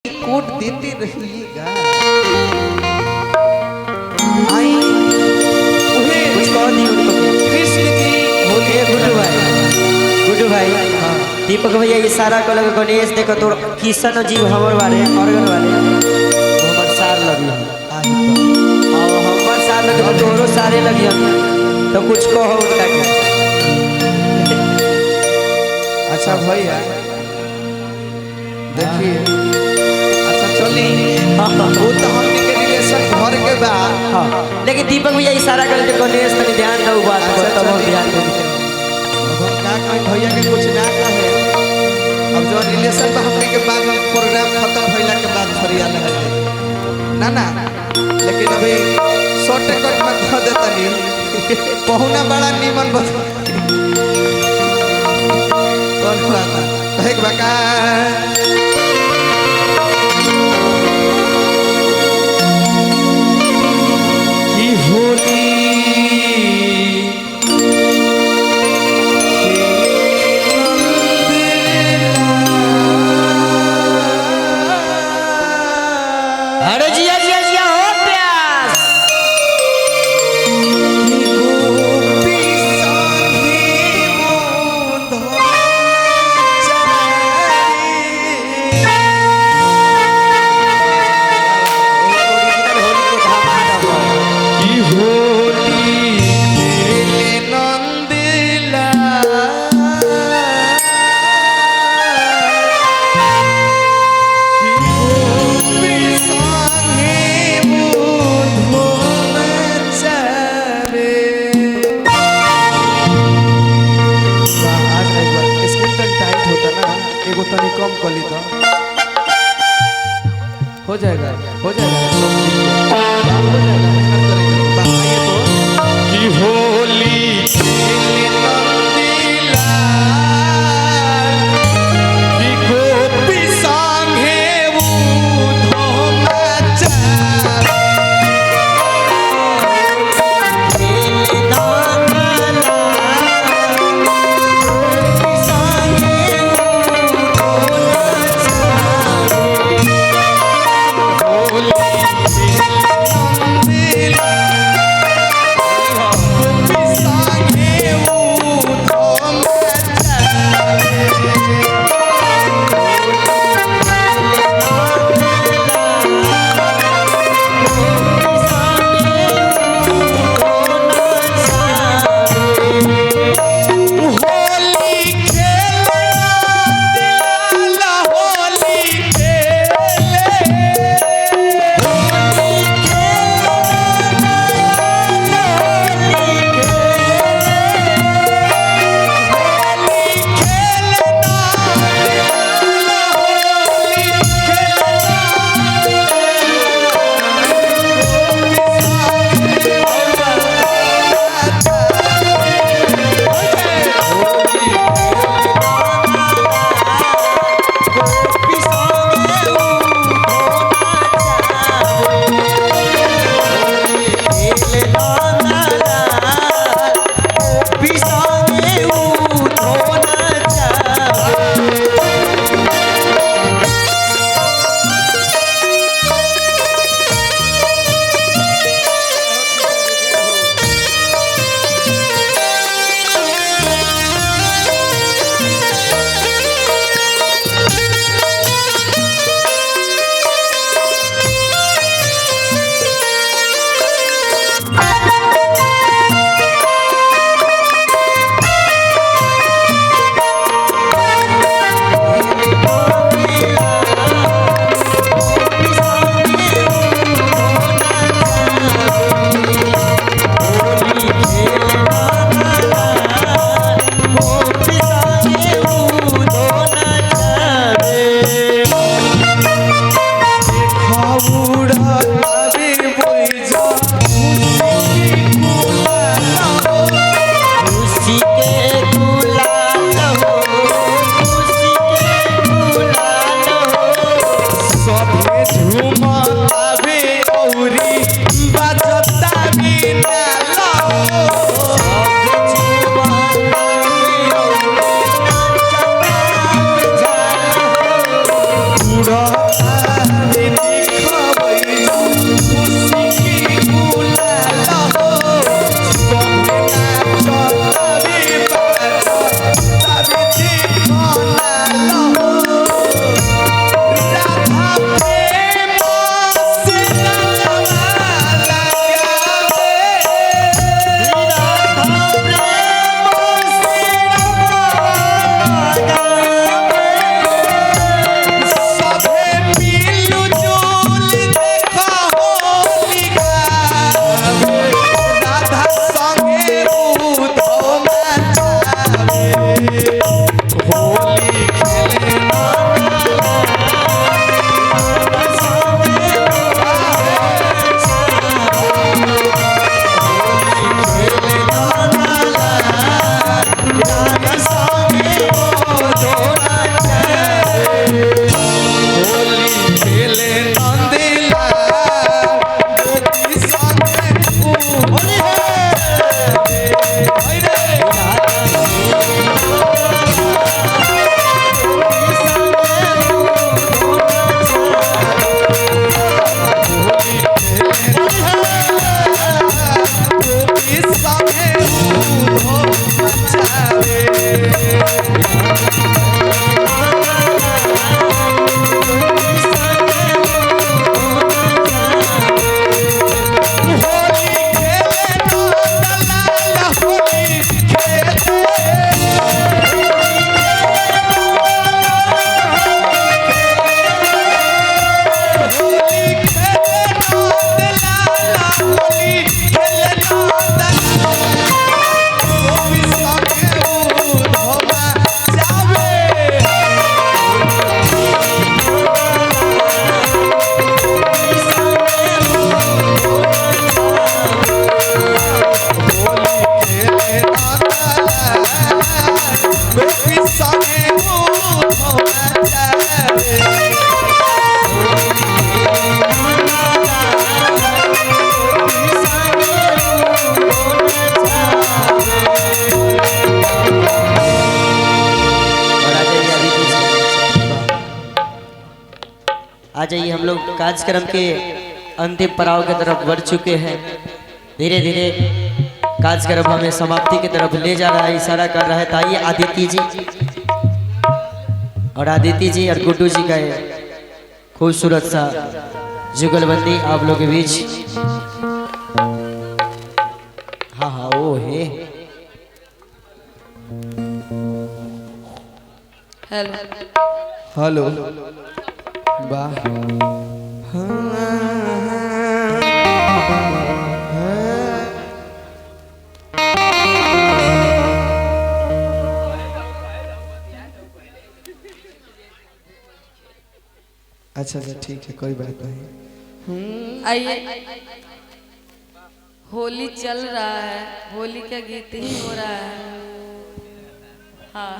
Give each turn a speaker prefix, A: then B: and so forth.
A: कोट देते रहिएगा। आई
B: कुछ कह दी उनको
A: कृष्ण की होली।
B: गुड्डू भाई हाँ दीपक भैया इशारा को लगे गणेश देखो तो किशन जीव हमर वाले ऑर्गन वाले हमर सार लगी और हमर सार लगे तो तोरो सारे लगी तो कुछ कहो उनका क्या।
A: अच्छा भैया देखिए, अच्छा चली वो तो हमने के रिलेशन घर के बाद
B: हाँ लेकिन दीपक भैया इशारा कर के गणेश तनी ध्यान दो बात पर तब हम ध्यान दो।
A: अब हम क्या कहें भैया के कुछ ना कहे। अब जो रिलेशन तो हमने के बाद प्रोग्राम खत्म भइला के बाद फरिया लगे ना ना, लेकिन अभी शॉर्ट कट में कह देतनी पहुना बड़ा नीमन बता कौन बात कहे के बका की होली
B: अरे जिया जिया जिया हो प्यास
A: तनी कम कली तो हो जाएगा हो जाएगा की होली पूरा
B: आ जाइए, हम लोग कार्यक्रम के अंतिम पड़ाव की तरफ बढ़ चुके हैं। धीरे धीरे कार्यक्रम हमें समाप्ति की तरफ ले जा रहा है, इशारा कर रहा है। तो आइए आदित्य जी और गुड्डू जी का खूबसूरत सा जुगलबंदी आप लोग के बीच। हाँ हाँ वो है।
A: हेलो वाह अच्छा अच्छा ठीक है, कोई बात नहीं।
C: आइए, होली चल रहा है, होली का गीत ही हो रहा है। हाँ